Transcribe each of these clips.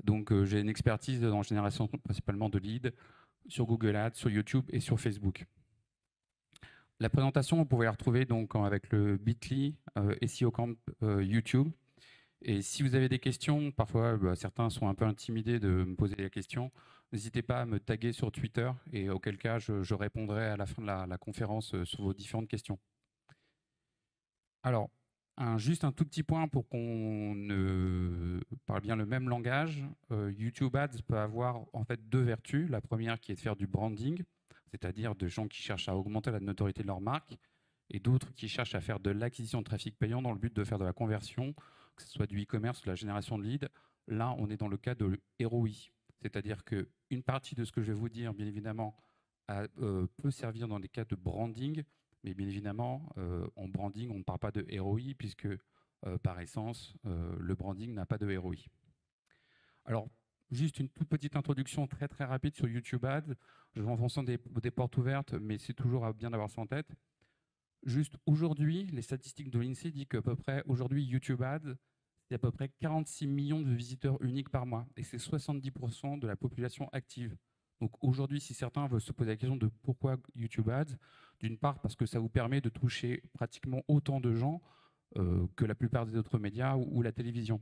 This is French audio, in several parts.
Donc, j'ai une expertise dans la génération principalement de leads sur Google Ads, sur YouTube et sur Facebook. La présentation, vous pouvez la retrouver donc avec le Bitly SEO Camp YouTube. Et si vous avez des questions, parfois certains sont un peu intimidés de me poser des questions, n'hésitez pas à me taguer sur Twitter et auquel cas je répondrai à la fin de la conférence sur vos différentes questions. Alors, juste un tout petit point pour qu'on parle bien le même langage. YouTube Ads peut avoir en fait deux vertus. La première qui est de faire du branding, c'est-à-dire de gens qui cherchent à augmenter la notoriété de leur marque, et d'autres qui cherchent à faire de l'acquisition de trafic payant dans le but de faire de la conversion, que ce soit du e-commerce ou de la génération de leads. Là, on est dans le cas de ROI, c'est-à-dire qu'une partie de ce que je vais vous dire, bien évidemment, peut servir dans des cas de branding, mais bien évidemment, en branding, on ne parle pas de ROI, puisque par essence, le branding n'a pas de ROI. Alors, juste une toute petite introduction très très rapide sur YouTube Ads. Je vais enfoncer des portes ouvertes, mais c'est toujours bien d'avoir ça en tête. Juste aujourd'hui, les statistiques de l'INSEE disent qu'à peu près, aujourd'hui, YouTube Ads, c'est à peu près 46 millions de visiteurs uniques par mois, et c'est 70% de la population active. Donc aujourd'hui, si certains veulent se poser la question de pourquoi YouTube Ads, d'une part parce que ça vous permet de toucher pratiquement autant de gens que la plupart des autres médias ou la télévision.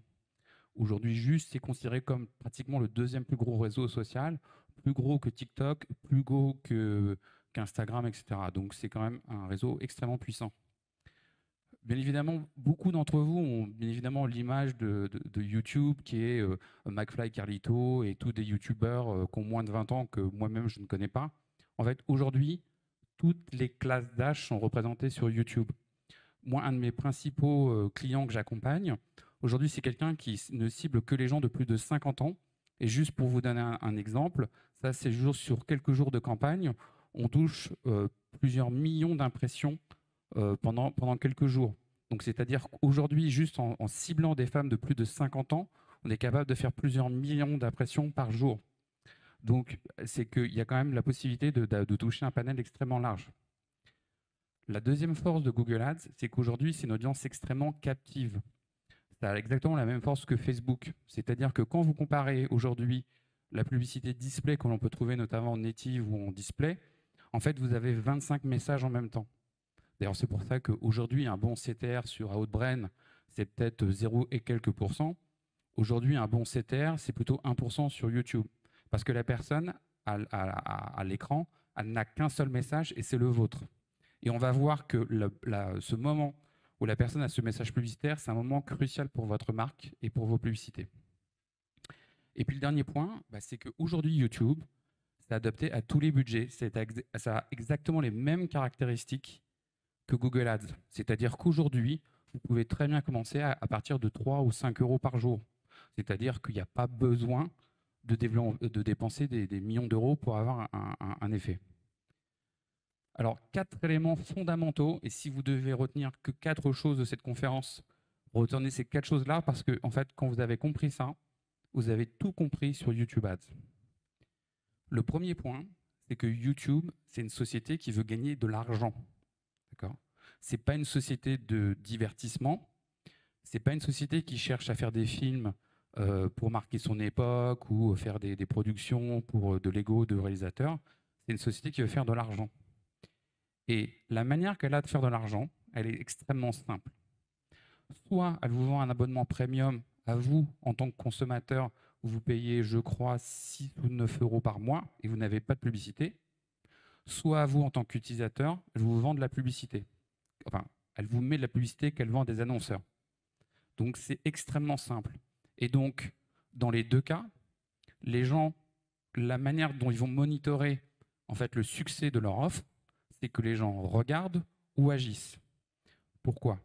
Aujourd'hui, juste, c'est considéré comme pratiquement le deuxième plus gros réseau social, plus gros que TikTok, plus gros qu'Instagram, etc. Donc c'est quand même un réseau extrêmement puissant. Bien évidemment, beaucoup d'entre vous ont bien évidemment l'image de YouTube qui est McFly, Carlito et tous des YouTubeurs qui ont moins de 20 ans que moi-même je ne connais pas. En fait, aujourd'hui, toutes les classes d'âge sont représentées sur YouTube. Moi, un de mes principaux clients que j'accompagne, aujourd'hui, c'est quelqu'un qui ne cible que les gens de plus de 50 ans. Et juste pour vous donner un exemple, ça, c'est juste sur quelques jours de campagne, on touche plusieurs millions d'impressions pendant quelques jours. Donc, c'est-à-dire qu'aujourd'hui, juste en ciblant des femmes de plus de 50 ans, on est capable de faire plusieurs millions d'impressions par jour. Donc, c'est qu'il y a quand même la possibilité de toucher un panel extrêmement large. La deuxième force de Google Ads, c'est qu'aujourd'hui, c'est une audience extrêmement captive. Ça a exactement la même force que Facebook. C'est-à-dire que quand vous comparez aujourd'hui la publicité display que l'on peut trouver notamment en native ou en display, en fait, vous avez 25 messages en même temps. D'ailleurs, c'est pour ça qu'aujourd'hui, un bon CTR sur Outbrain, c'est peut-être 0 et quelques pourcents. Aujourd'hui, un bon CTR, c'est plutôt 1% sur YouTube. Parce que la personne, à l'écran, elle n'a qu'un seul message et c'est le vôtre. Et on va voir que ce moment où la personne a ce message publicitaire, c'est un moment crucial pour votre marque et pour vos publicités. Et puis le dernier point, c'est qu'aujourd'hui, YouTube, c'est adapté à tous les budgets. Ça a exactement les mêmes caractéristiques que Google Ads. C'est-à-dire qu'aujourd'hui, vous pouvez très bien commencer à partir de 3 ou 5 euros par jour. C'est-à-dire qu'il n'y a pas besoin de dépenser des millions d'euros pour avoir un effet. Alors, 4 éléments fondamentaux, et si vous devez retenir que 4 choses de cette conférence, retenez ces 4 choses-là parce que, en fait, quand vous avez compris ça, vous avez tout compris sur YouTube Ads. Le premier point, c'est que YouTube, c'est une société qui veut gagner de l'argent. D'accord ? Ce n'est pas une société de divertissement, ce n'est pas une société qui cherche à faire des films pour marquer son époque ou faire des productions pour de l'ego de réalisateurs. C'est une société qui veut faire de l'argent. Et la manière qu'elle a de faire de l'argent, elle est extrêmement simple. Soit elle vous vend un abonnement premium à vous en tant que consommateur, où vous payez, je crois, 6 ou 9 euros par mois et vous n'avez pas de publicité. Soit à vous en tant qu'utilisateur, elle vous vend de la publicité. Enfin, elle vous met de la publicité qu'elle vend à des annonceurs. Donc c'est extrêmement simple. Et donc, dans les deux cas, les gens, la manière dont ils vont monitorer en fait le succès de leur offre, c'est que les gens regardent ou agissent. Pourquoi ?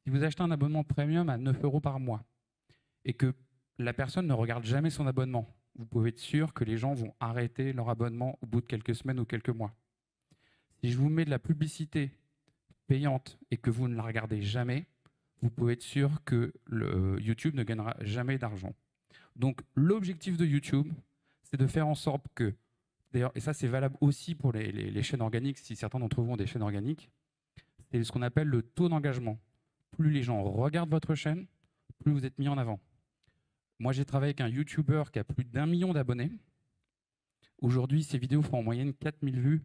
Si vous achetez un abonnement premium à 9 euros par mois et que la personne ne regarde jamais son abonnement, vous pouvez être sûr que les gens vont arrêter leur abonnement au bout de quelques semaines ou quelques mois. Si je vous mets de la publicité payante et que vous ne la regardez jamais, vous pouvez être sûr que YouTube ne gagnera jamais d'argent. Donc l'objectif de YouTube, c'est de faire en sorte que, d'ailleurs, et ça c'est valable aussi pour les chaînes organiques, si certains d'entre vous ont des chaînes organiques, c'est ce qu'on appelle le taux d'engagement. Plus les gens regardent votre chaîne, plus vous êtes mis en avant. Moi, j'ai travaillé avec un YouTuber qui a plus d'1 million d'abonnés. Aujourd'hui, ses vidéos font en moyenne 4000 vues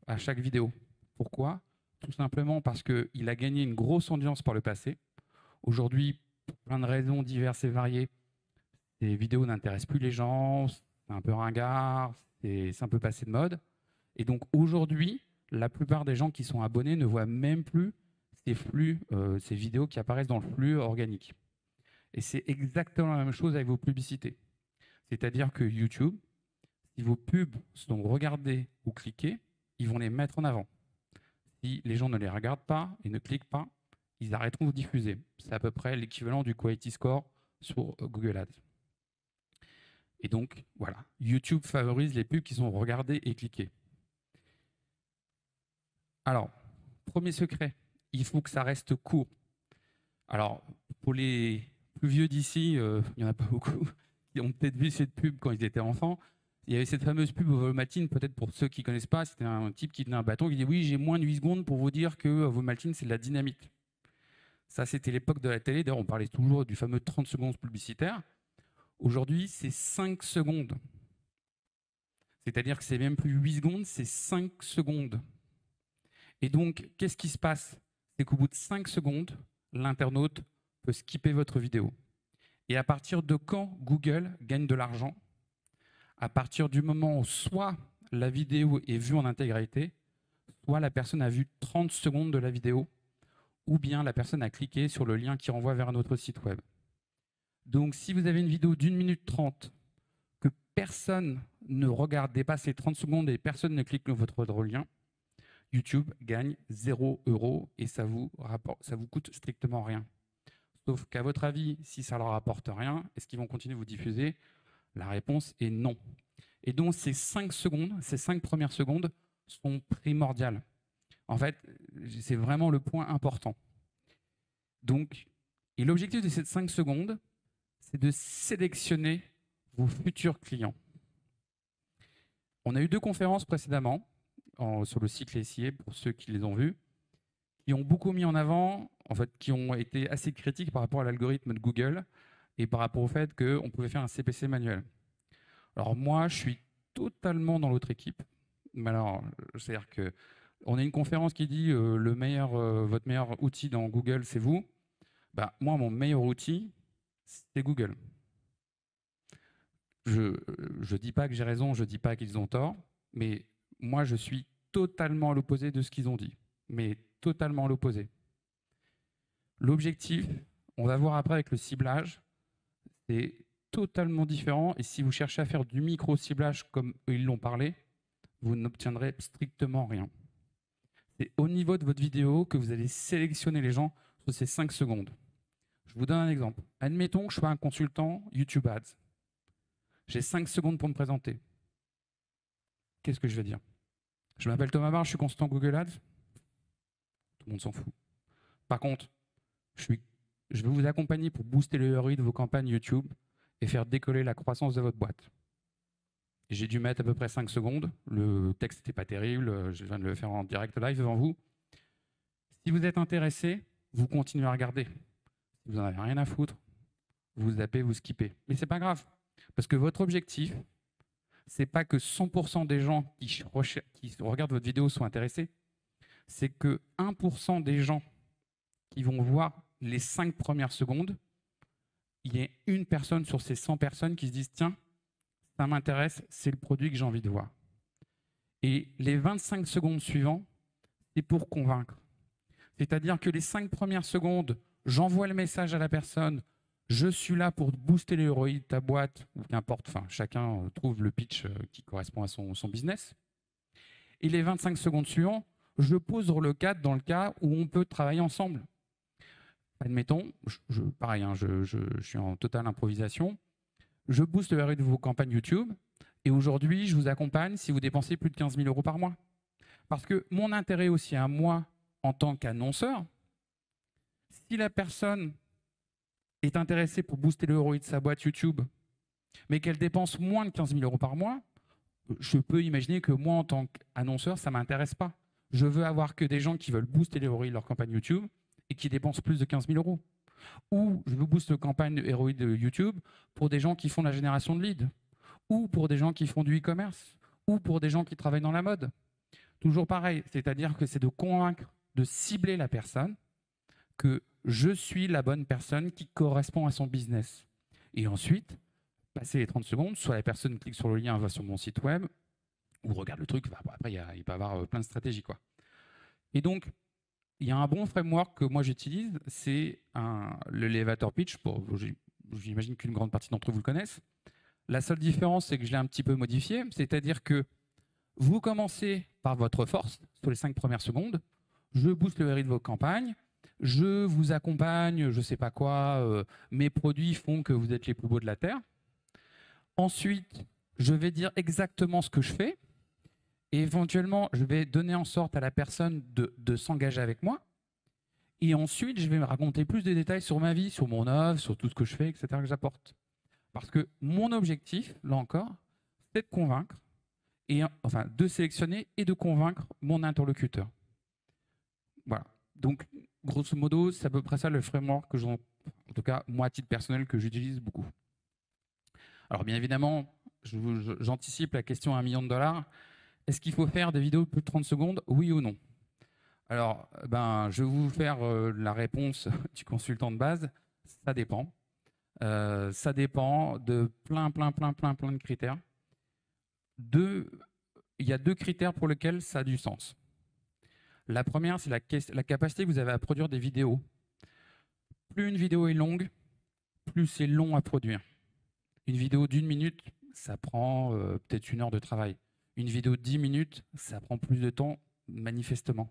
à chaque vidéo. Pourquoi? Tout simplement parce qu'il a gagné une grosse audience par le passé. Aujourd'hui, pour plein de raisons diverses et variées, ces vidéos n'intéressent plus les gens, c'est un peu ringard, c'est un peu passé de mode. Et donc aujourd'hui, la plupart des gens qui sont abonnés ne voient même plus ces vidéos qui apparaissent dans le flux organique. Et c'est exactement la même chose avec vos publicités. C'est-à-dire que YouTube, si vos pubs sont regardées ou cliquées, ils vont les mettre en avant. Si les gens ne les regardent pas et ne cliquent pas, ils arrêteront de diffuser. C'est à peu près l'équivalent du quality score sur Google Ads. Et donc, voilà, YouTube favorise les pubs qui sont regardées et cliquées. Alors, premier secret, il faut que ça reste court. Alors, pour les plus vieux d'ici, il n'y en a pas beaucoup, qui ont peut-être vu cette pub quand ils étaient enfants. Il y avait cette fameuse pub Vomaltine, peut-être pour ceux qui ne connaissent pas, c'était un type qui tenait un bâton qui dit « Oui, j'ai moins de 8 secondes pour vous dire que Vomaltine, c'est de la dynamite ». Ça, c'était l'époque de la télé. D'ailleurs, on parlait toujours du fameux 30 secondes publicitaire. Aujourd'hui, c'est 5 secondes. C'est-à-dire que c'est même plus 8 secondes, c'est 5 secondes. Et donc, qu'est-ce qui se passe? C'est qu'au bout de 5 secondes, l'internaute peut skipper votre vidéo. Et à partir de quand Google gagne de l'argent? À partir du moment où soit la vidéo est vue en intégralité, soit la personne a vu 30 secondes de la vidéo, ou bien la personne a cliqué sur le lien qui renvoie vers un autre site web. Donc, si vous avez une vidéo d'1 minute 30, que personne ne regarde, dépasse les 30 secondes et personne ne clique sur votre lien, YouTube gagne 0 € et ça vous coûte strictement rien. Sauf qu'à votre avis, si ça leur rapporte rien, est-ce qu'ils vont continuer de vous diffuser? La réponse est non. Et donc ces 5 secondes, ces 5 premières secondes sont primordiales. En fait, c'est vraiment le point important. Donc, et l'objectif de ces 5 secondes, c'est de sélectionner vos futurs clients. On a eu 2 conférences précédemment sur le cycle SIA, pour ceux qui les ont vues, qui ont beaucoup mis en avant, en fait, qui ont été assez critiques par rapport à l'algorithme de Google et par rapport au fait qu'on pouvait faire un CPC manuel. Alors moi, je suis totalement dans l'autre équipe. Mais alors, c'est-à-dire que on a une conférence qui dit votre meilleur outil dans Google, c'est vous. Bah, moi, mon meilleur outil, c'est Google. Je ne dis pas que j'ai raison, je ne dis pas qu'ils ont tort, mais moi, je suis totalement à l'opposé de ce qu'ils ont dit. Mais totalement à l'opposé. L'objectif, on va voir après avec le ciblage, c'est totalement différent. Et si vous cherchez à faire du micro-ciblage comme eux, ils l'ont parlé, vous n'obtiendrez strictement rien. C'est au niveau de votre vidéo que vous allez sélectionner les gens sur ces 5 secondes. Je vous donne un exemple. Admettons que je sois un consultant YouTube Ads. J'ai 5 secondes pour me présenter. Qu'est-ce que je vais dire? Je m'appelle Thomas Barre, je suis consultant Google Ads. Tout le monde s'en fout. Par contre, je vais vous accompagner pour booster le ROI de vos campagnes YouTube et faire décoller la croissance de votre boîte. J'ai dû mettre à peu près 5 secondes. Le texte n'était pas terrible. Je viens de le faire en direct live devant vous. Si vous êtes intéressé, vous continuez à regarder. Si vous n'en avez rien à foutre, vous zappez, vous skippez. Mais ce n'est pas grave. Parce que votre objectif, ce n'est pas que 100% des gens qui regardent votre vidéo soient intéressés. C'est que 1% des gens qui vont voir les 5 premières secondes, il y ait une personne sur ces 100 personnes qui se disent « Tiens, ça m'intéresse, c'est le produit que j'ai envie de voir. » Et les 25 secondes suivantes, c'est pour convaincre. C'est-à-dire que les 5 premières secondes, j'envoie le message à la personne, je suis là pour booster les ROI de ta boîte, ou qu'importe, enfin, chacun trouve le pitch qui correspond à son business. Et les 25 secondes suivantes, je pose le cadre dans le cas où on peut travailler ensemble. Admettons, pareil, hein, je suis en totale improvisation, je booste le ROI de vos campagnes YouTube, et aujourd'hui, je vous accompagne si vous dépensez plus de 15 000 € par mois. Parce que mon intérêt aussi à moi, en tant qu'annonceur, si la personne est intéressée pour booster le ROI de sa boîte YouTube, mais qu'elle dépense moins de 15 000 € par mois, je peux imaginer que moi, en tant qu'annonceur, ça ne m'intéresse pas. Je veux avoir que des gens qui veulent booster les ROI de leur campagne YouTube et qui dépensent plus de 15 000 €. Ou je vous booste campagne héroïde de YouTube pour des gens qui font la génération de leads, ou pour des gens qui font du e-commerce, ou pour des gens qui travaillent dans la mode. Toujours pareil, c'est-à-dire que c'est de convaincre, de cibler la personne, que je suis la bonne personne qui correspond à son business. Et ensuite, passer les 30 secondes, soit la personne clique sur le lien, va sur mon site web, ou regarde le truc, après il peut y avoir plein de stratégies, quoi. Et donc, il y a un bon framework que moi j'utilise, c'est le Elevator Pitch. J'imagine qu'une grande partie d'entre vous le connaissent. La seule différence, c'est que je l'ai un petit peu modifié, c'est-à-dire que vous commencez par votre force sur les 5 premières secondes, je booste le ROI de vos campagnes, je vous accompagne, je ne sais pas quoi, mes produits font que vous êtes les plus beaux de la Terre. Ensuite, je vais dire exactement ce que je fais, et éventuellement, je vais donner en sorte à la personne de s'engager avec moi. Et ensuite, je vais me raconter plus de détails sur ma vie, sur mon œuvre, sur tout ce que je fais, etc., que j'apporte. Parce que mon objectif, là encore, c'est de convaincre, enfin de sélectionner et de convaincre mon interlocuteur. Voilà. Donc, grosso modo, c'est à peu près ça le framework que en tout cas, moi, à titre personnel, que j'utilise beaucoup. Alors, bien évidemment, j'anticipe la question à $1 million. Est-ce qu'il faut faire des vidéos de plus de 30 secondes, oui ou non? Alors, je vais vous faire la réponse du consultant de base. Ça dépend. Ça dépend de plein de critères. Il y a 2 critères pour lesquels ça a du sens. La première, c'est la capacité que vous avez à produire des vidéos. Plus une vidéo est longue, plus c'est long à produire. Une vidéo d'1 minute, ça prend peut-être 1 heure de travail. Une vidéo de 10 minutes, ça prend plus de temps, manifestement.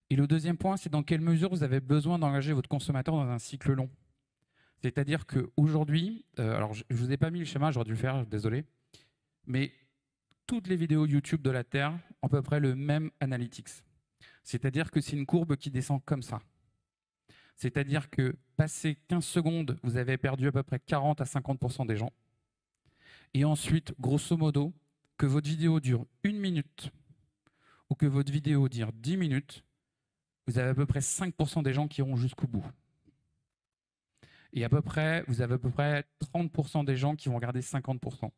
Et le deuxième point, c'est dans quelle mesure vous avez besoin d'engager votre consommateur dans un cycle long. C'est-à-dire qu'aujourd'hui, alors je ne vous ai pas mis le schéma, j'aurais dû le faire, désolé, mais toutes les vidéos YouTube de la Terre ont à peu près le même analytics. C'est-à-dire que c'est une courbe qui descend comme ça. C'est-à-dire que passé 15 secondes, vous avez perdu à peu près 40 à 50% des gens. Et ensuite, grosso modo, que votre vidéo dure 1 minute ou que votre vidéo dure 10 minutes, vous avez à peu près 5% des gens qui iront jusqu'au bout. Et vous avez à peu près 30% des gens qui vont regarder 50%.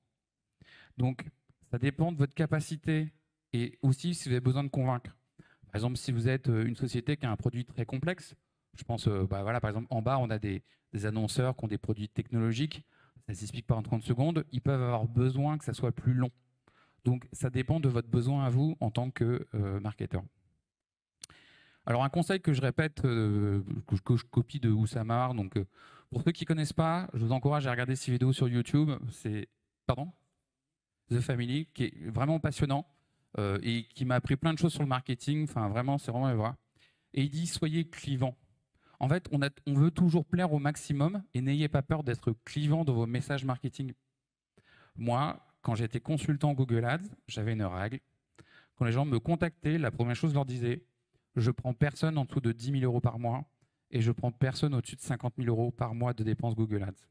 Donc, ça dépend de votre capacité et aussi si vous avez besoin de convaincre. Par exemple, si vous êtes une société qui a un produit très complexe, je pense, par exemple, en bas, on a des annonceurs qui ont des produits technologiques, ça ne s'explique pas en 30 secondes, ils peuvent avoir besoin que ça soit plus long. Donc, ça dépend de votre besoin à vous en tant que marketeur. Alors, un conseil que je répète, que je copie de Oussama, donc pour ceux qui ne connaissent pas, je vous encourage à regarder ces vidéos sur YouTube. C'est The Family, qui est vraiment passionnant et qui m'a appris plein de choses sur le marketing. Enfin, vraiment, c'est vraiment vrai. Et il dit, soyez clivant. En fait, on veut toujours plaire au maximum et n'ayez pas peur d'être clivant dans vos messages marketing. Moi, quand j'étais consultant Google Ads, j'avais une règle. Quand les gens me contactaient, la première chose, je leur disais, je prends personne en dessous de 10 000 € par mois et je prends personne au-dessus de 50 000 € par mois de dépenses Google Ads.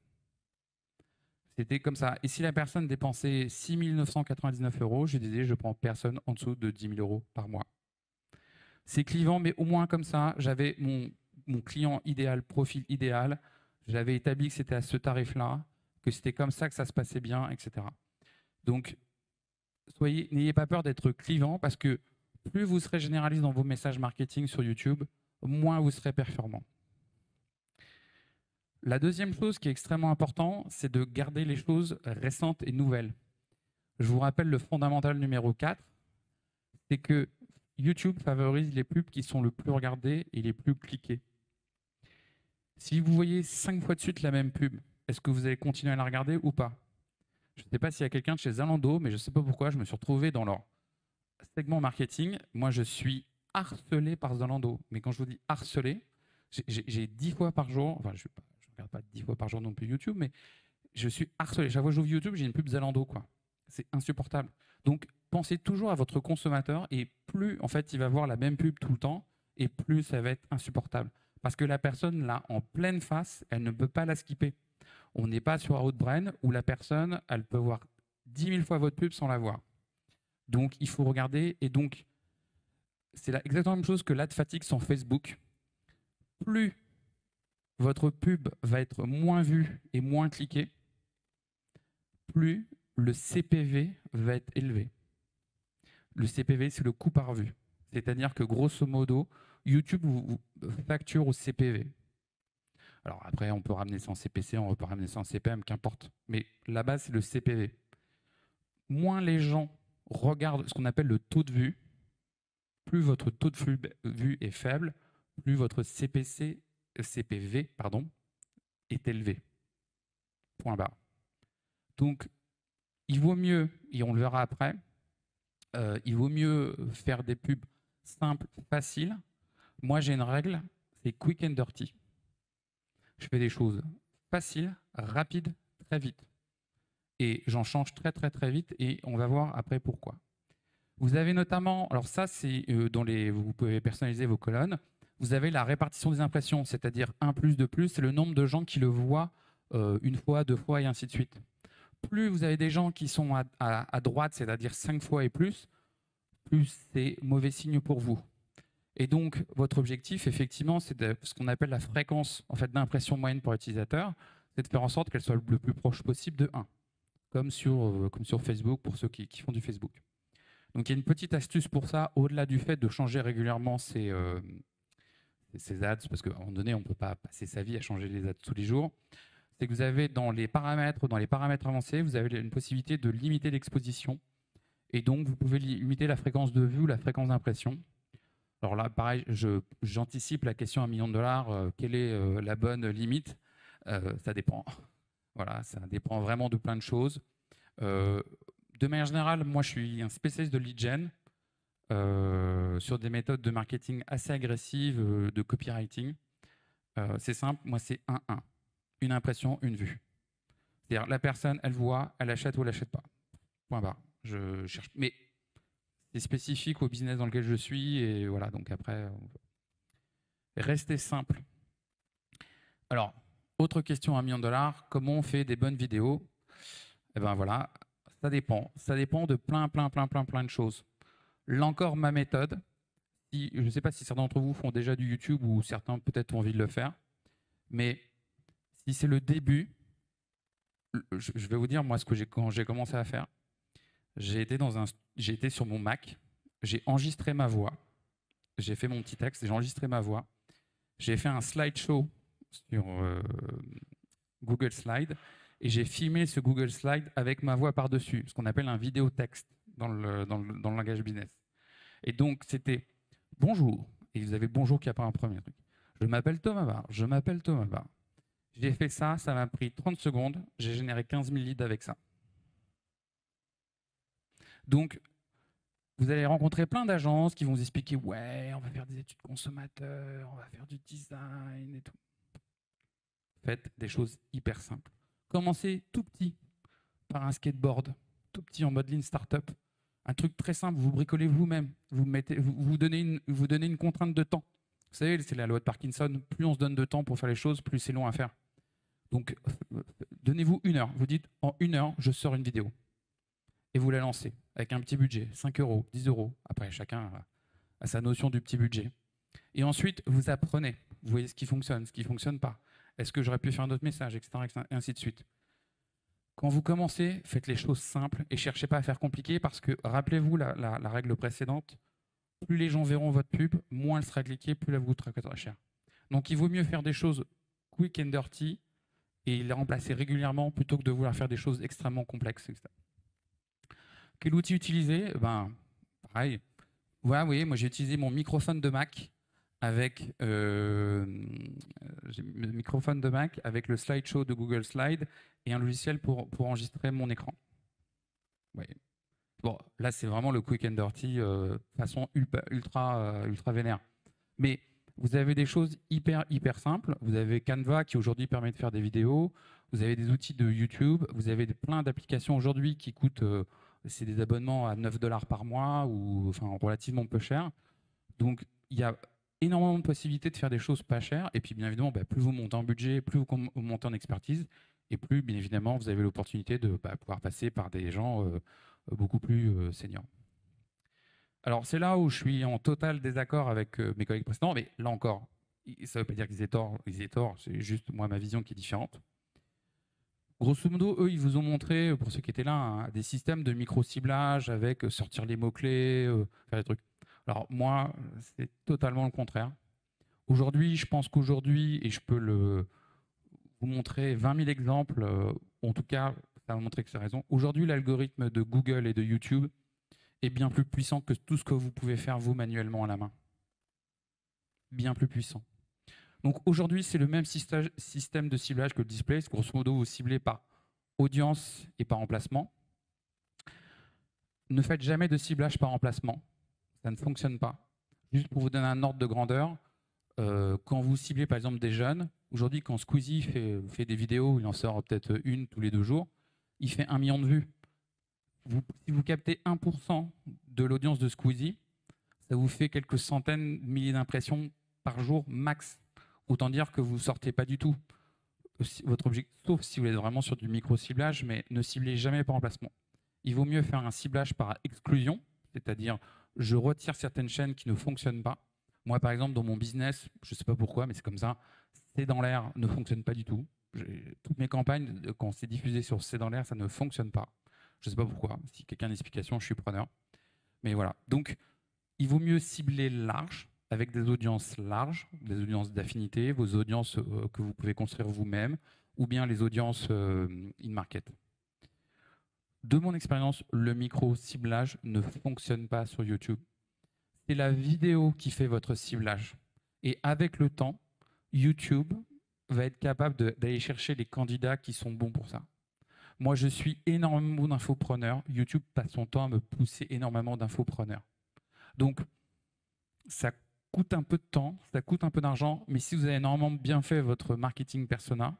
C'était comme ça. Et si la personne dépensait 6 999 €, je disais, je prends personne en dessous de 10 000 € par mois. C'est clivant, mais au moins comme ça, j'avais mon client idéal, profil idéal. J'avais établi que c'était à ce tarif-là, que c'était comme ça que ça se passait bien, etc. Donc, n'ayez pas peur d'être clivant parce que plus vous serez généraliste dans vos messages marketing sur YouTube, moins vous serez performant. La deuxième chose qui est extrêmement importante, c'est de garder les choses récentes et nouvelles. Je vous rappelle le fondamental numéro 4, c'est que YouTube favorise les pubs qui sont le plus regardées et les plus cliquées. Si vous voyez 5 fois de suite la même pub, est-ce que vous allez continuer à la regarder ou pas? Je ne sais pas s'il y a quelqu'un de chez Zalando, mais je ne sais pas pourquoi, je me suis retrouvé dans leur segment marketing. Moi, je suis harcelé par Zalando. Mais quand je vous dis harcelé, j'ai 10 fois par jour, enfin, je ne regarde pas 10 fois par jour non plus YouTube, mais je suis harcelé. Chaque fois que j'ouvre YouTube, j'ai une pub Zalando, quoi. C'est insupportable. Donc, pensez toujours à votre consommateur et plus, en fait, il va voir la même pub tout le temps et plus ça va être insupportable. Parce que la personne, là, en pleine face, elle ne peut pas la skipper. On n'est pas sur Outbrain où la personne, elle peut voir 10 000 fois votre pub sans la voir. Donc, il faut regarder. Et donc, c'est exactement la même chose que l'ad fatigue sur Facebook. Plus votre pub va être moins vue et moins cliquée, plus le CPV va être élevé. Le CPV, c'est le coût par vue. C'est-à-dire que grosso modo, YouTube vous facture au CPV. Alors après, on peut ramener ça en CPC, on peut ramener ça en CPM, qu'importe. Mais la base, c'est le CPV. Moins les gens regardent ce qu'on appelle le taux de vue, plus votre taux de vue est faible, plus votre CPV est élevé. Point barre. Donc, il vaut mieux, et on le verra après, il vaut mieux faire des pubs simples, faciles. Moi, j'ai une règle, c'est quick and dirty. Je fais des choses faciles, rapides, très vite. Et j'en change très très très vite et on va voir après pourquoi. Vous avez notamment, alors ça c'est vous pouvez personnaliser vos colonnes, vous avez la répartition des impressions, c'est-à-dire 1 plus 2 plus, c'est le nombre de gens qui le voient une fois, 2 fois et ainsi de suite. Plus vous avez des gens qui sont à droite, c'est-à-dire 5 fois et plus c'est mauvais signe pour vous. Et donc, votre objectif, effectivement, c'est ce qu'on appelle la fréquence en fait, d'impression moyenne pour l'utilisateur, c'est de faire en sorte qu'elle soit le plus proche possible de 1, comme sur Facebook, pour ceux qui font du Facebook. Donc, il y a une petite astuce pour ça, au-delà du fait de changer régulièrement ces ads, parce qu'à un moment donné, on ne peut pas passer sa vie à changer les ads tous les jours, c'est que vous avez dans les paramètres avancés, vous avez une possibilité de limiter l'exposition. Et donc, vous pouvez limiter la fréquence de vue ou la fréquence d'impression. Alors là, pareil, j'anticipe la question à $1 million. Quelle est la bonne limite? Ça dépend. Voilà, ça dépend vraiment de plein de choses. De manière générale, moi, je suis un spécialiste de lead gen sur des méthodes de marketing assez agressives, de copywriting. C'est simple, moi, c'est 1-1. Une impression, une vue. C'est-à-dire, la personne, elle voit, elle achète ou elle n'achète pas. Point barre. Je cherche. Mais c'est spécifique au business dans lequel je suis et voilà, donc après, restez simple. Alors, autre question à $1 million, comment on fait des bonnes vidéos? Eh bien voilà, ça dépend de plein de choses. Là encore, ma méthode, je ne sais pas si certains d'entre vous font déjà du YouTube ou certains peut-être ont envie de le faire, mais si c'est le début, je vais vous dire moi quand j'ai commencé à faire. J'ai été sur mon Mac, j'ai enregistré ma voix, j'ai fait mon petit texte, j'ai enregistré ma voix, j'ai fait un slideshow sur Google Slide et j'ai filmé ce Google Slide avec ma voix par-dessus, ce qu'on appelle un vidéo texte dans le langage business. Et donc c'était bonjour, et vous avez bonjour qui apparaît en premier truc. Je m'appelle Thomas Barr, J'ai fait ça, ça m'a pris 30 secondes, j'ai généré 15 000 leads avec ça. Donc, vous allez rencontrer plein d'agences qui vont vous expliquer « Ouais, on va faire des études consommateurs, on va faire du design et tout. » Faites des choses hyper simples. Commencez tout petit par un skateboard, tout petit en mode lean startup. Un truc très simple, vous bricolez vous-même. Vous donnez une contrainte de temps. Vous savez, c'est la loi de Parkinson. Plus on se donne de temps pour faire les choses, plus c'est long à faire. Donc, donnez-vous 1 heure. Vous dites « En 1 heure, je sors une vidéo. » Et vous la lancez avec un petit budget, 5 €, 10 €. Après, chacun a sa notion du petit budget. Et ensuite, vous apprenez. Vous voyez ce qui fonctionne, ce qui ne fonctionne pas. Est-ce que j'aurais pu faire un autre message, etc., et ainsi de suite. Quand vous commencez, faites les choses simples et cherchez pas à faire compliqué parce que, rappelez-vous la règle précédente, plus les gens verront votre pub, moins elle sera cliquée, plus elle vous coûtera cher. Donc il vaut mieux faire des choses quick and dirty et les remplacer régulièrement plutôt que de vouloir faire des choses extrêmement complexes, etc. Quel outil utiliser? Pareil. Voilà, oui, moi j'ai utilisé mon microphone de Mac avec le slideshow de Google Slide et un logiciel pour enregistrer mon écran. Ouais. Bon, là c'est vraiment le quick and dirty façon ultra vénère. Mais vous avez des choses hyper simples. Vous avez Canva qui aujourd'hui permet de faire des vidéos. Vous avez des outils de YouTube. Vous avez plein d'applications aujourd'hui qui coûtent c'est des abonnements à 9 $ par mois ou enfin relativement peu cher. Donc il y a énormément de possibilités de faire des choses pas chères. Et puis bien évidemment, plus vous montez en budget, plus vous montez en expertise, et plus bien évidemment vous avez l'opportunité de pouvoir passer par des gens beaucoup plus seniors. Alors c'est là où je suis en total désaccord avec mes collègues précédents, mais là encore, Ça ne veut pas dire qu'ils aient tort, c'est juste moi ma vision qui est différente. Grosso modo, eux, ils vous ont montré, pour ceux qui étaient là, des systèmes de micro-ciblage avec sortir les mots-clés, faire des trucs. Alors moi, c'est totalement le contraire. Aujourd'hui, je pense qu'aujourd'hui, et je peux vous montrer 20 000 exemples, en tout cas, ça va montrer que c'est raison. Aujourd'hui, l'algorithme de Google et de YouTube est bien plus puissant que tout ce que vous pouvez faire vous manuellement à la main. Bien plus puissant. Donc aujourd'hui, c'est le même système de ciblage que le display. Grosso modo, vous ciblez par audience et par emplacement. Ne faites jamais de ciblage par emplacement. Ça ne fonctionne pas. Juste pour vous donner un ordre de grandeur, quand vous ciblez par exemple des jeunes, aujourd'hui quand Squeezie fait des vidéos, il en sort peut-être une tous les 2 jours, il fait 1 million de vues. Si vous captez 1% de l'audience de Squeezie, ça vous fait quelques centaines de milliers d'impressions par jour max. Autant dire que vous ne sortez pas du tout votre objectif, sauf si vous êtes vraiment sur du micro-ciblage, mais ne ciblez jamais par emplacement. Il vaut mieux faire un ciblage par exclusion, c'est-à-dire je retire certaines chaînes qui ne fonctionnent pas. Moi, par exemple, dans mon business, je ne sais pas pourquoi, mais c'est comme ça, C'est dans l'air ne fonctionne pas du tout. Toutes mes campagnes, quand c'est diffusé sur C'est dans l'air, ça ne fonctionne pas. Je ne sais pas pourquoi. Si quelqu'un a une explication, je suis preneur. Mais voilà. Donc, il vaut mieux cibler large, avec des audiences larges, des audiences d'affinité, vos audiences que vous pouvez construire vous-même, ou bien les audiences in-market. De mon expérience, le micro-ciblage ne fonctionne pas sur YouTube. C'est la vidéo qui fait votre ciblage. Et avec le temps, YouTube va être capable d'aller chercher les candidats qui sont bons pour ça. Moi, je suis énormément d'infopreneurs. YouTube passe son temps à me pousser énormément d'infopreneurs. Donc, ça coûte un peu de temps, ça coûte un peu d'argent, mais si vous avez énormément bien fait votre marketing persona,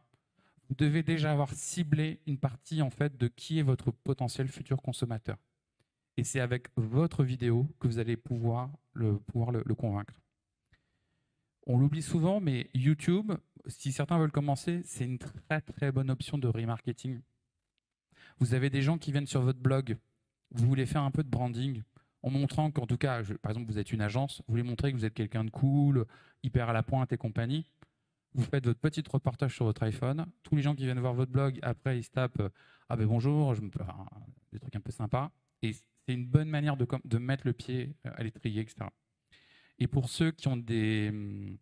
vous devez déjà avoir ciblé une partie en fait de qui est votre potentiel futur consommateur. Et c'est avec votre vidéo que vous allez pouvoir le convaincre. On l'oublie souvent, mais YouTube, si certains veulent commencer, c'est une très très bonne option de remarketing. Vous avez des gens qui viennent sur votre blog, vous voulez faire un peu de branding, en montrant qu'en tout cas, par exemple, vous êtes une agence, vous voulez montrer que vous êtes quelqu'un de cool, hyper à la pointe et compagnie. Vous faites votre petit reportage sur votre iPhone. Tous les gens qui viennent voir votre blog, après, ils se tapent ah ben bonjour, des trucs un peu sympas. Et c'est une bonne manière de mettre le pied à l'étrier, etc. Et pour ceux qui ont des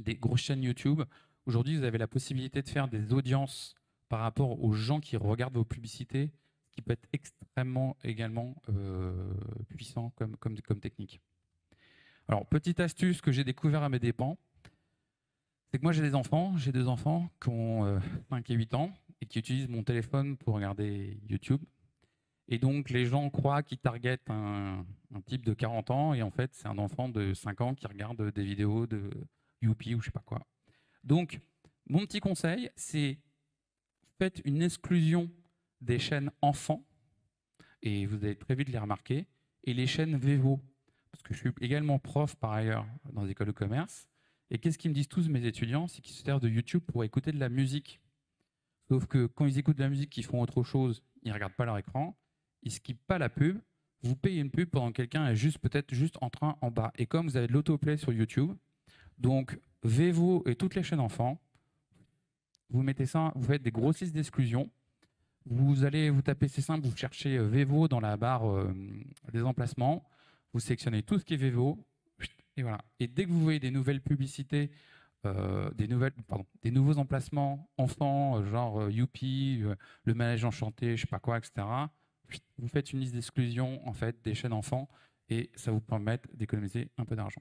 grosses chaînes YouTube, aujourd'hui, vous avez la possibilité de faire des audiences par rapport aux gens qui regardent vos publicités, ce qui peut être extrêmement également puissant comme technique. Alors, petite astuce que j'ai découvert à mes dépens, c'est que moi j'ai deux enfants qui ont 5 et 8 ans et qui utilisent mon téléphone pour regarder YouTube. Et donc les gens croient qu'ils targetent un type de 40 ans et en fait c'est un enfant de 5 ans qui regarde des vidéos de Youpi ou je sais pas quoi. Donc mon petit conseil, c'est faites une exclusion des chaînes enfants et vous allez très vite les remarquer, et les chaînes Vevo, parce que je suis également prof par ailleurs dans les écoles de commerce. Et qu'est-ce qu'ils me disent tous mes étudiants? C'est qu'ils se servent de YouTube pour écouter de la musique. Sauf que quand ils écoutent de la musique, ils font autre chose, ils ne regardent pas leur écran, ils ne skippent pas la pub. Vous payez une pub pendant que quelqu'un est peut-être juste en train en bas. Et comme vous avez de l'autoplay sur YouTube, donc Vevo et toutes les chaînes enfants, vous mettez ça, vous faites des grosses listes d'exclusion. Vous allez vous taper, c'est simple, vous cherchez Vevo dans la barre des emplacements, vous sélectionnez tout ce qui est Vevo, et voilà. Et dès que vous voyez des nouvelles publicités, des nouveaux emplacements enfants, genre Youpi, le manège enchanté, je sais pas quoi, etc., vous faites une liste d'exclusion en fait des chaînes enfants et ça vous permet d'économiser un peu d'argent.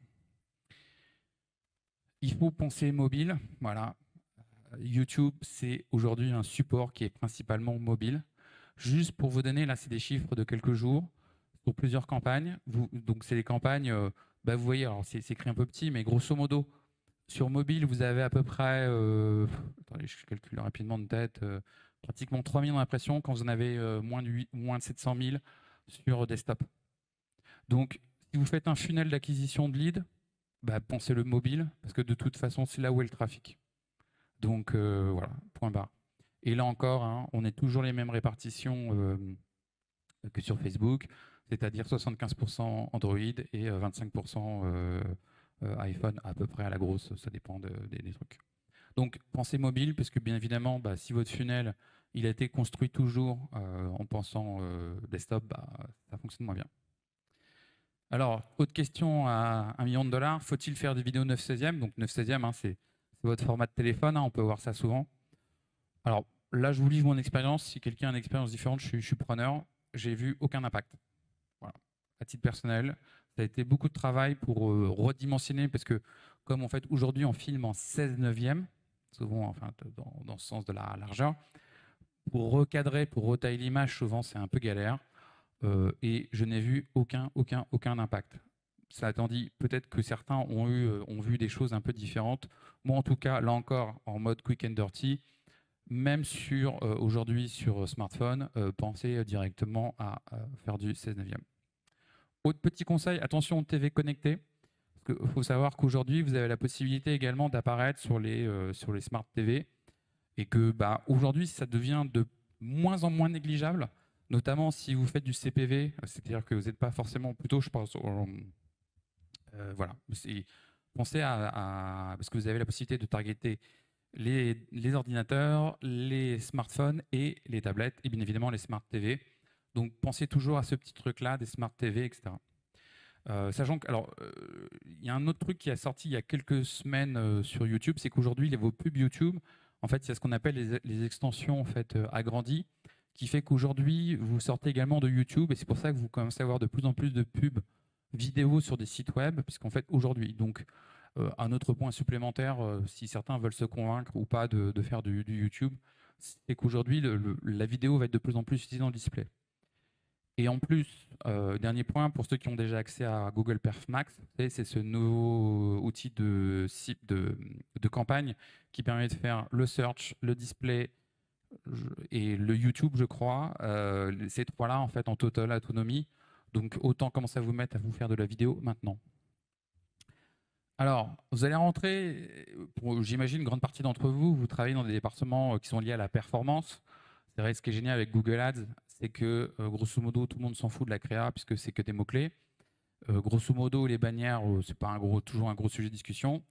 Il faut penser mobile, voilà. YouTube, c'est aujourd'hui un support qui est principalement mobile. Juste pour vous donner, là, c'est des chiffres de quelques jours pour plusieurs campagnes. Donc, c'est des campagnes, vous voyez, alors c'est écrit un peu petit, mais grosso modo, sur mobile, vous avez à peu près, attendez, je calcule rapidement de tête, pratiquement 3 millions d'impressions quand vous en avez moins de 700 000 sur desktop. Donc, si vous faites un funnel d'acquisition de leads, pensez le mobile, parce que de toute façon, c'est là où est le trafic. Donc voilà, point barre. Et là encore, hein, on est toujours les mêmes répartitions que sur Facebook, c'est-à-dire 75% Android et 25% iPhone à peu près à la grosse, ça dépend des trucs. Donc pensez mobile, parce que bien évidemment, si votre funnel il a été construit toujours en pensant desktop, ça fonctionne moins bien. Alors, autre question à 1 million de dollars, faut-il faire des vidéos 9/16e? Donc 9/16e, hein, c'est votre format de téléphone, hein, on peut voir ça souvent. Alors là, je vous livre mon expérience. Si quelqu'un a une expérience différente, je suis preneur. J'ai vu aucun impact. Voilà. À titre personnel, ça a été beaucoup de travail pour redimensionner, parce que comme en fait aujourd'hui on filme en 16/9e, souvent enfin, dans ce sens de la largeur, pour recadrer, pour retailler l'image, souvent c'est un peu galère. Et je n'ai vu aucun impact. Ça a dit peut-être que certains ont vu des choses un peu différentes. Moi, en tout cas, là encore, en mode quick and dirty, même aujourd'hui sur smartphone, pensez directement à faire du 16/9e. Autre petit conseil, attention aux TV connectées. Parce qu'il faut savoir qu'aujourd'hui, vous avez la possibilité également d'apparaître sur les smart TV, et que aujourd'hui, ça devient de moins en moins négligeable, notamment si vous faites du CPV, c'est-à-dire que vous n'êtes pas forcément, plutôt je pense, voilà, pensez parce que vous avez la possibilité de targeter les ordinateurs, les smartphones et les tablettes, et bien évidemment les smart TV. Donc pensez toujours à ce petit truc-là, des smart TV, etc. Sachant que, alors, il y a un autre truc qui a sorti il y a quelques semaines sur YouTube, c'est qu'aujourd'hui, vos pubs YouTube, en fait, il y a ce qu'on appelle les extensions en fait, agrandies, qui fait qu'aujourd'hui, vous sortez également de YouTube, et c'est pour ça que vous commencez à avoir de plus en plus de pubs vidéo sur des sites web, puisqu'en fait, aujourd'hui, donc, un autre point supplémentaire, si certains veulent se convaincre ou pas de faire du YouTube, c'est qu'aujourd'hui, la vidéo va être de plus en plus utilisée dans le display. Et en plus, dernier point, pour ceux qui ont déjà accès à Google Perf Max, c'est ce nouveau outil de campagne qui permet de faire le search, le display et le YouTube, je crois. Ces trois-là, en fait, en totale autonomie. Donc, autant commencer à vous mettre à vous faire de la vidéo maintenant. Alors, vous allez rentrer, j'imagine, une grande partie d'entre vous, vous travaillez dans des départements qui sont liés à la performance. C'est vrai, ce qui est génial avec Google Ads, c'est que grosso modo, tout le monde s'en fout de la créa puisque c'est que des mots-clés. Grosso modo, les bannières, c'est pas toujours un gros sujet de discussion.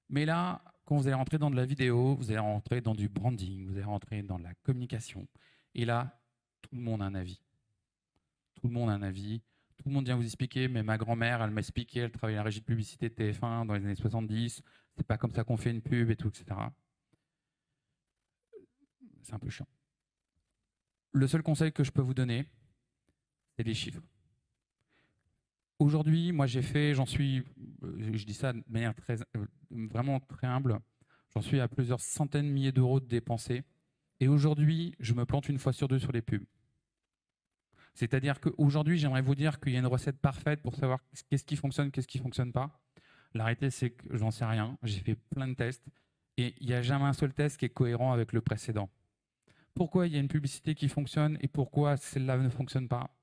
Mais là, quand vous allez rentrer dans de la vidéo, vous allez rentrer dans du branding, vous allez rentrer dans la communication. Et là, tout le monde a un avis. Tout le monde a un avis. Tout le monde vient vous expliquer, mais ma grand-mère, elle m'a expliqué, elle travaillait à la régie de publicité de TF1 dans les années 70, c'est pas comme ça qu'on fait une pub et tout, etc. C'est un peu chiant. Le seul conseil que je peux vous donner, c'est des chiffres. Aujourd'hui, moi j'ai fait, je dis ça de manière vraiment très humble, j'en suis à plusieurs centaines de milliers d'euros de dépensés. Et aujourd'hui, je me plante une fois sur deux sur les pubs. C'est-à-dire qu'aujourd'hui, j'aimerais vous dire qu'il y a une recette parfaite pour savoir qu'est-ce qui fonctionne, qu'est-ce qui ne fonctionne pas. La réalité, c'est que j'en sais rien. J'ai fait plein de tests et il n'y a jamais un seul test qui est cohérent avec le précédent. Pourquoi il y a une publicité qui fonctionne et pourquoi celle-là ne fonctionne pas?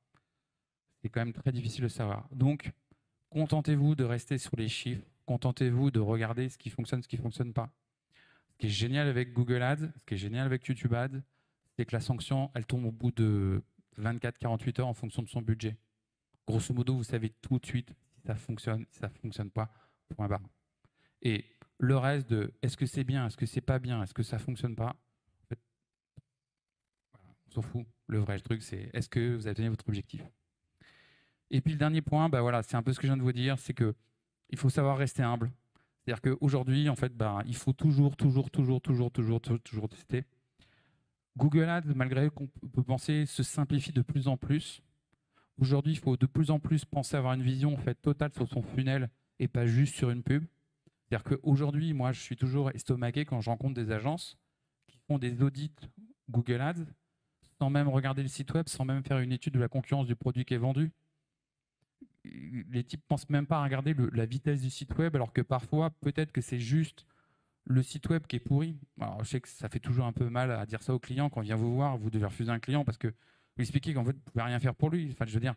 C'est quand même très difficile de savoir. Donc, contentez-vous de rester sur les chiffres. Contentez-vous de regarder ce qui fonctionne, ce qui ne fonctionne pas. Ce qui est génial avec Google Ads, ce qui est génial avec YouTube Ads, c'est que la sanction, elle tombe au bout de 24-48 heures en fonction de son budget. Grosso modo, vous savez tout de suite si ça fonctionne, si ça ne fonctionne pas, point barre. Et le reste de est-ce que c'est bien, est-ce que c'est pas bien, est-ce que ça fonctionne pas, en fait, voilà, on s'en fout. Le vrai truc, c'est est-ce que vous avez atteint votre objectif. Et puis le dernier point, voilà, c'est un peu ce que je viens de vous dire, c'est que il faut savoir rester humble. C'est-à-dire qu'aujourd'hui, en fait, il faut toujours tester. Google Ads, malgré qu'on peut penser, se simplifie de plus en plus. Aujourd'hui, il faut de plus en plus penser à avoir une vision en fait, totale sur son funnel et pas juste sur une pub. C'est-à-dire qu'aujourd'hui, moi, je suis toujours estomaqué quand je rencontre des agences qui font des audits Google Ads sans même regarder le site web, sans même faire une étude de la concurrence du produit qui est vendu. Les types ne pensent même pas à regarder la vitesse du site web, alors que parfois, peut-être que c'est juste le site web qui est pourri. Alors, je sais que ça fait toujours un peu mal à dire ça aux clients quand on vient vous voir, vous devez refuser un client parce que vous expliquez qu'en fait, vous ne pouvez rien faire pour lui. Enfin, je veux dire,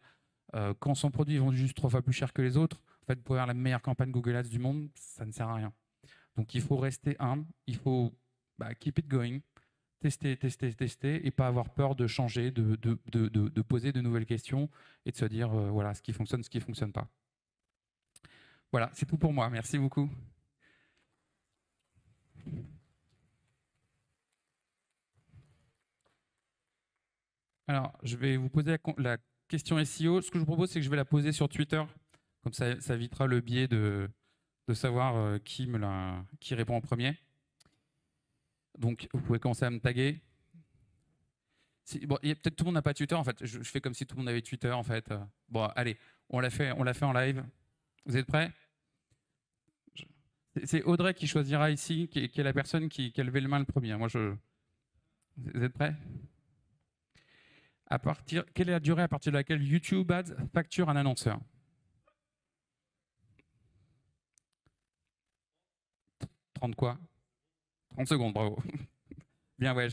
quand son produit est vendu juste 3 fois plus cher que les autres, en fait, vous pouvez avoir la meilleure campagne Google Ads du monde, ça ne sert à rien. Donc, il faut rester humble, il faut keep it going, tester, et pas avoir peur de changer, de poser de nouvelles questions et de se dire, voilà, ce qui fonctionne pas. Voilà, c'est tout pour moi. Merci beaucoup. Alors, je vais vous poser la question SEO. Ce que je vous propose, c'est que je vais la poser sur Twitter. Comme ça évitera le biais de savoir qui répond en premier. Donc, vous pouvez commencer à me taguer. Bon, peut-être tout le monde n'a pas Twitter, en fait. Je fais comme si tout le monde avait Twitter, en fait. Bon, allez, on l'a fait en live. Vous êtes prêts? C'est Audrey qui choisira ici, qui est la personne qui a levé le main le premier. Vous êtes prêts? Quelle est la durée à partir de laquelle YouTube Ads facture un annonceur? 30 quoi? 30 secondes, bravo. Bien, ouais.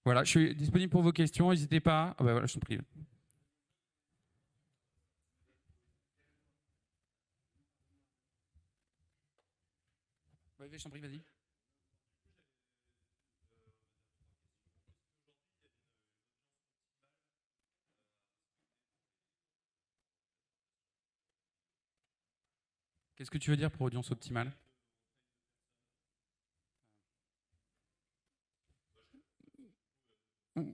Voilà, je suis disponible pour vos questions, n'hésitez pas. Ah bah voilà, je t'en prie. Je t'en prie, vas-y. Qu'est-ce que tu veux dire pour audience optimale? Hmm.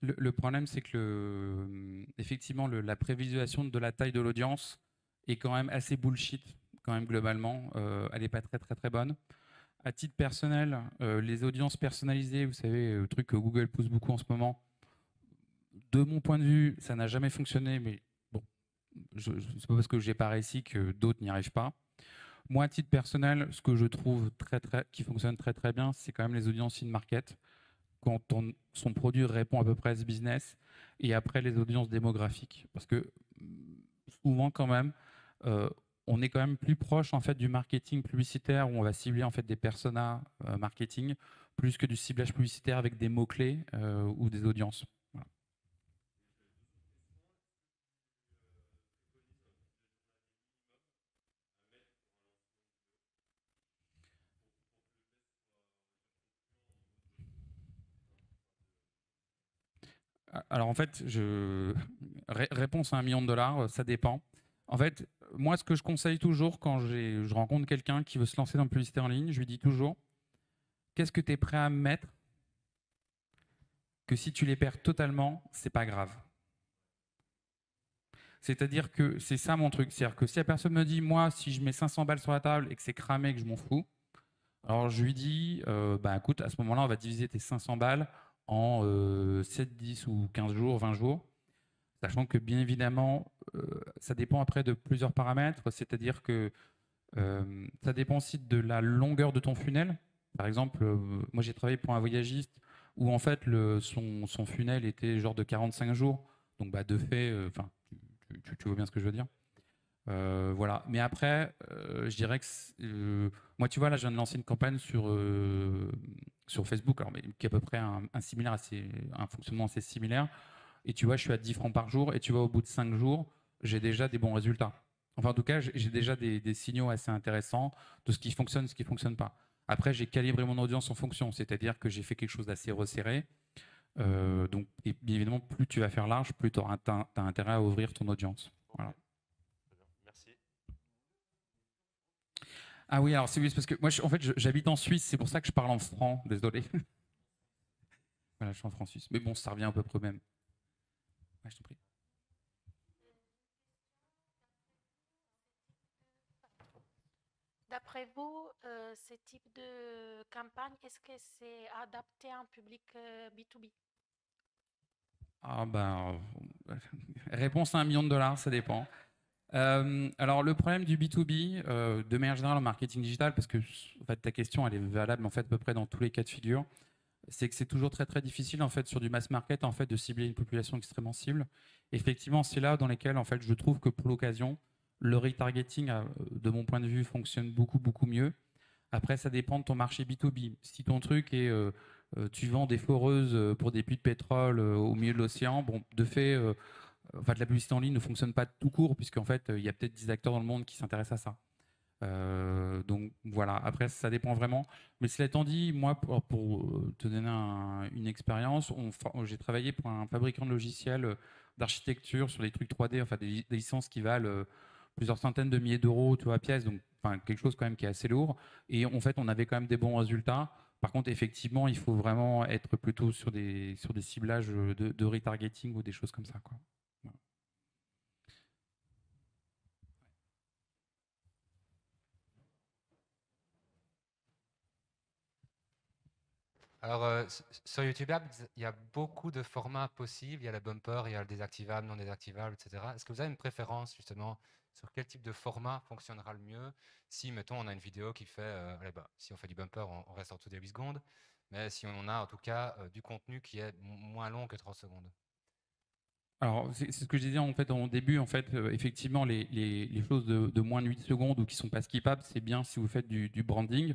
Le problème, c'est que effectivement, la prévisualisation de la taille de l'audience est quand même assez bullshit, quand même globalement. Elle n'est pas très très très bonne. À titre personnel, les audiences personnalisées, vous savez, le truc que Google pousse beaucoup en ce moment, de mon point de vue, ça n'a jamais fonctionné, mais bon, c'est pas parce que j'ai pas réussi que d'autres n'y arrivent pas. Moi, à titre personnel, ce que je trouve qui fonctionne très très bien, c'est quand même les audiences in-market, quand son produit répond à peu près à ce business, et après les audiences démographiques. Parce que souvent quand même, euh, on est quand même plus proche en fait du marketing publicitaire où on va cibler en fait des personas marketing plus que du ciblage publicitaire avec des mots-clés ou des audiences. Voilà. Alors en fait, réponse à 1 million de dollars, ça dépend. En fait, moi, ce que je conseille toujours quand je rencontre quelqu'un qui veut se lancer dans la publicité en ligne, je lui dis toujours, qu'est-ce que tu es prêt à mettre que si tu les perds totalement, c'est pas grave. C'est-à-dire que c'est ça mon truc. C'est-à-dire que si la personne me dit, moi, si je mets 500 balles sur la table et que c'est cramé, que je m'en fous, alors je lui dis, bah écoute, à ce moment-là, on va diviser tes 500 balles en 7, 10 ou 15 jours, 20 jours. Sachant que bien évidemment, ça dépend après de plusieurs paramètres, c'est-à-dire que ça dépend aussi de la longueur de ton funnel. Par exemple, moi j'ai travaillé pour un voyagiste où en fait son funnel était genre de 45 jours. Donc bah, de fait, enfin, tu vois bien ce que je veux dire. Voilà. Mais après, je dirais que moi, tu vois, là, je viens de lancer une campagne sur Facebook, alors, mais qui est à peu près un fonctionnement assez similaire. Et tu vois, je suis à 10 francs par jour. Et tu vois, au bout de 5 jours, j'ai déjà des bons résultats. Enfin, en tout cas, j'ai déjà des signaux assez intéressants de ce qui fonctionne et ce qui ne fonctionne pas. Après, j'ai calibré mon audience en fonction, c'est-à-dire que j'ai fait quelque chose d'assez resserré. Donc, et bien évidemment, plus tu vas faire large, plus tu as intérêt à ouvrir ton audience. Voilà. Merci. Ah oui, alors c'est oui, parce que moi, en fait, j'habite en Suisse, c'est pour ça que je parle en franc, désolé. Voilà, je suis en franc suisse. Mais bon, ça revient à peu près au même. Ouais, je t'en prie. D'après vous, ce type de campagne, est-ce que c'est adapté à un public B2B? Ah ben, réponse à 1 million de dollars, ça dépend. Alors le problème du B2B, de manière générale en marketing digital, parce que en fait, ta question elle est valable en fait à peu près dans tous les cas de figure, c'est que c'est toujours très très difficile en fait sur du mass market en fait de cibler une population extrêmement cible. Effectivement, c'est là dans lesquels en fait je trouve que pour l'occasion, le retargeting, de mon point de vue, fonctionne beaucoup beaucoup mieux. Après, ça dépend de ton marché B2B. Si ton truc est tu vends des foreuses pour des puits de pétrole au milieu de l'océan, bon, de fait, en fait, la publicité en ligne ne fonctionne pas tout court, puisqu'en fait, il y a peut-être 10 acteurs dans le monde qui s'intéressent à ça. Donc, Voilà, après ça dépend vraiment. Mais cela étant dit, moi, pour te donner une expérience, j'ai travaillé pour un fabricant de logiciels d'architecture sur les trucs 3D, enfin des licences qui valent plusieurs centaines de milliers d'euros, tu vois, pièce, donc enfin, quelque chose quand même qui est assez lourd. Et en fait, on avait quand même des bons résultats. Par contre, effectivement, il faut vraiment être plutôt sur des ciblages de retargeting ou des choses comme ça, quoi. Voilà. Alors, sur YouTube Ads, il y a beaucoup de formats possibles. Il y a le bumper, il y a le désactivable, non désactivable, etc. Est-ce que vous avez une préférence justement sur quel type de format fonctionnera le mieux si, mettons, on a une vidéo qui fait, allez, bah, si on fait du bumper, on reste en dessous des 8 secondes, mais si on a en tout cas du contenu qui est moins long que 30 secondes. Alors, c'est ce que je disais en fait en début. En fait, effectivement, les choses de moins de 8 secondes ou qui sont pas skippables, c'est bien si vous faites du branding.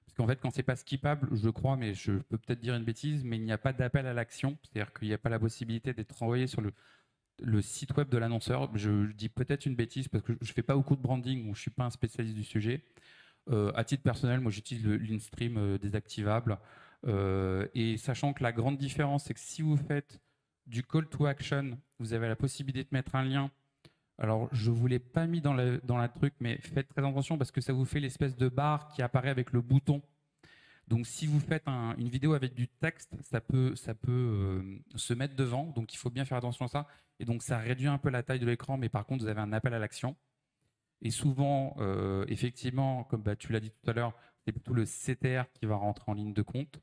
Parce qu'en fait, quand c'est pas skippable, je crois, mais je peux peut-être dire une bêtise, mais il n'y a pas d'appel à l'action. C'est-à-dire qu'il n'y a pas la possibilité d'être renvoyé sur le site web de l'annonceur. Je dis peut-être une bêtise parce que je fais pas beaucoup de branding, donc je suis pas un spécialiste du sujet. À titre personnel, moi j'utilise l'InStream désactivable. Et sachant que la grande différence, c'est que si vous faites du call to action, vous avez la possibilité de mettre un lien. Alors, je ne vous l'ai pas mis dans la truc, mais faites très attention parce que ça vous fait l'espèce de barre qui apparaît avec le bouton. Donc, si vous faites une vidéo avec du texte, ça peut se mettre devant. Donc, il faut bien faire attention à ça. Et donc, ça réduit un peu la taille de l'écran, mais par contre, vous avez un appel à l'action. Et souvent, effectivement, comme tu l'as dit tout à l'heure, c'est plutôt le CTR qui va rentrer en ligne de compte.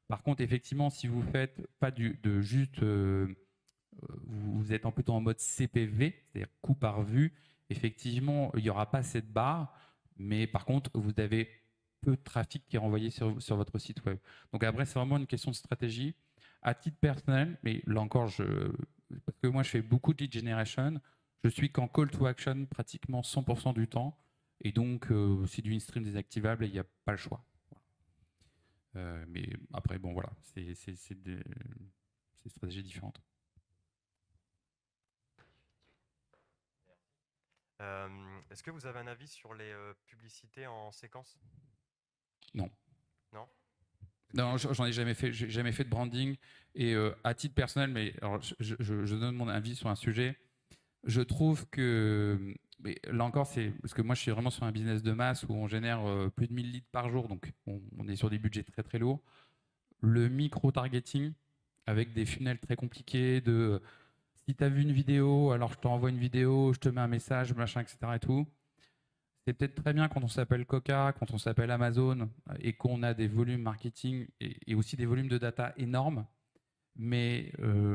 Par contre, effectivement, si vous faites pas de juste, vous êtes plutôt en mode CPV, c'est-à-dire coût par vue, effectivement, il n'y aura pas cette barre, mais par contre, vous avez peu de trafic qui est renvoyé sur votre site web. Donc après, c'est vraiment une question de stratégie. À titre personnel, mais là encore, parce que moi, je fais beaucoup de lead generation, je suis qu'en call to action pratiquement 100% du temps. Et donc, c'est du in-stream désactivable et il n'y a pas le choix. Mais après, bon, voilà, c'est des stratégies différentes. Est-ce que vous avez un avis sur les publicités en séquence? Non. Non? Non, j'en ai jamais fait. J'ai jamais fait de branding. Et à titre personnel, mais alors, je donne mon avis sur un sujet. Je trouve que, mais là encore, c'est parce que moi, je suis vraiment sur un business de masse où on génère plus de 1000 leads par jour, donc on est sur des budgets très très lourds. Le micro-targeting avec des funnels très compliqués de si tu as vu une vidéo, alors je t'envoie une vidéo, je te mets un message, machin, etc. et tout. C'est peut-être très bien quand on s'appelle Coca, quand on s'appelle Amazon et qu'on a des volumes marketing et aussi des volumes de data énormes. Mais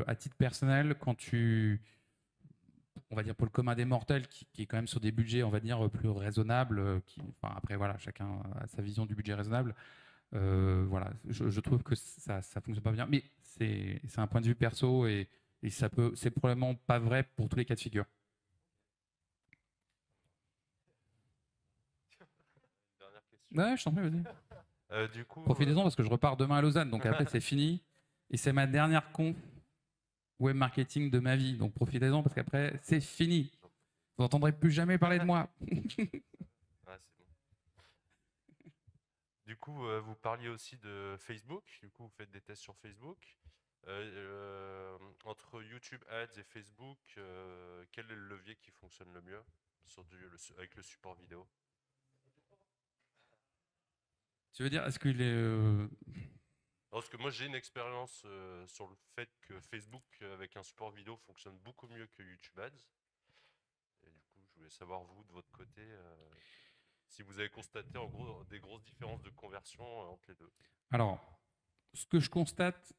à titre personnel, on va dire pour le commun des mortels, qui est quand même sur des budgets, on va dire, plus raisonnables, enfin, après voilà, chacun a sa vision du budget raisonnable. Voilà, je trouve que ça fonctionne pas bien. Mais c'est un point de vue perso et c'est probablement pas vrai pour tous les cas de figure. Dernière question. Ouais, je t'en prie, vas-y. Du coup, Profitez-en parce que je repars demain à Lausanne, donc après c'est fini. Et c'est ma dernière conf web marketing de ma vie, donc profitez-en parce qu'après c'est fini. Vous n'entendrez plus jamais parler de moi. ah, c'est bon. Du coup, vous parliez aussi de Facebook. Du coup, vous faites des tests sur Facebook. Entre YouTube Ads et Facebook, quel est le levier qui fonctionne le mieux avec le support vidéo? Tu veux dire, est-ce qu'il est. Parce que moi j'ai une expérience sur le fait que Facebook avec un support vidéo fonctionne beaucoup mieux que YouTube Ads. Et du coup, je voulais savoir vous de votre côté si vous avez constaté en gros des grosses différences de conversion entre les deux. Alors, ce que je constate,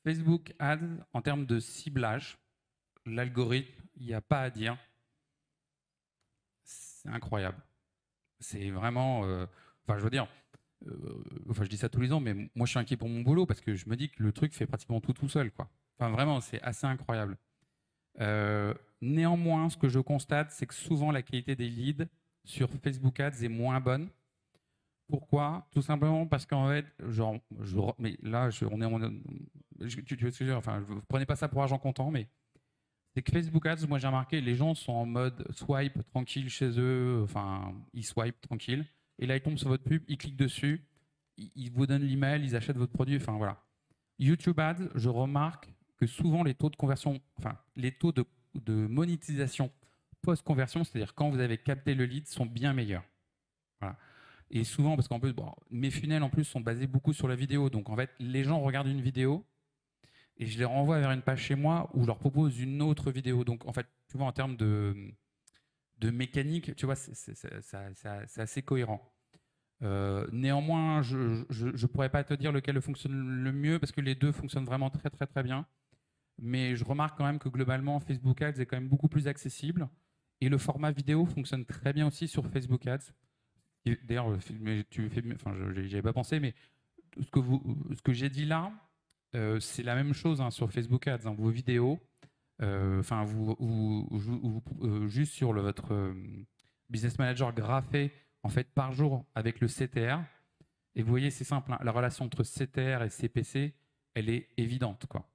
Facebook Ads, en termes de ciblage, l'algorithme, il n'y a pas à dire. C'est incroyable. C'est vraiment. Enfin, je veux dire. Enfin, je dis ça tous les ans, mais moi, je suis inquiet pour mon boulot parce que je me dis que le truc fait pratiquement tout seul, quoi. Enfin, vraiment, c'est assez incroyable. Néanmoins, ce que je constate, c'est que souvent la qualité des leads sur Facebook Ads est moins bonne. Pourquoi? Tout simplement parce qu'en fait, mais là, on est tu veux ce que je veux dire, enfin, vous prenez pas ça pour argent comptant, mais C'est que Facebook Ads, moi j'ai remarqué, les gens sont en mode swipe tranquille chez eux, enfin ils swipe tranquille, et là ils tombent sur votre pub, ils cliquent dessus, ils vous donnent l'email, ils achètent votre produit, enfin voilà. YouTube Ads, je remarque que souvent les taux de conversion, enfin les taux de monétisation post-conversion, c'est-à-dire quand vous avez capté le lead, sont bien meilleurs. Voilà. Et souvent, parce qu'en plus, bon, mes funnels en plus sont basés beaucoup sur la vidéo, donc en fait les gens regardent une vidéo, et je les renvoie vers une page chez moi où je leur propose une autre vidéo. Donc, en fait, tu vois, en termes de mécanique, tu vois, c'est assez cohérent. Néanmoins, je ne pourrais pas te dire lequel fonctionne le mieux parce que les deux fonctionnent vraiment très, très, très bien. Mais je remarque quand même que globalement, Facebook Ads est quand même beaucoup plus accessible. Et le format vidéo fonctionne très bien aussi sur Facebook Ads. D'ailleurs, tu fais, enfin, j'y avais pas pensé, mais ce que j'ai dit là, c'est la même chose hein, sur Facebook Ads. Hein, vos vidéos, enfin, juste sur votre Business Manager graphé en fait par jour avec le CTR. Et vous voyez, c'est simple. Hein, la relation entre CTR et CPC, elle est évidente, quoi.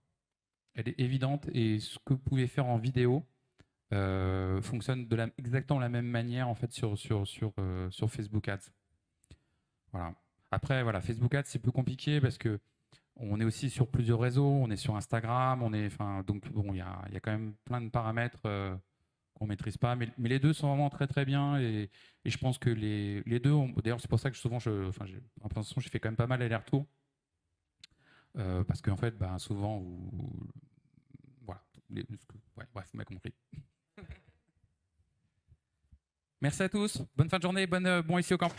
Elle est évidente et ce que vous pouvez faire en vidéo fonctionne exactement de la même manière en fait sur Facebook Ads. Voilà. Après, voilà, Facebook Ads c'est plus compliqué parce que on est aussi sur plusieurs réseaux, on est sur Instagram, donc bon, il y a quand même plein de paramètres qu'on maîtrise pas, mais les deux sont vraiment très très bien et je pense que les deux, d'ailleurs c'est pour ça que souvent, j'ai l'impression que je fais quand même pas mal aller-retour parce qu'en fait, ben, souvent, voilà, ouais, bref, vous m'avez compris. Merci à tous, bonne fin de journée, bon ici au camp.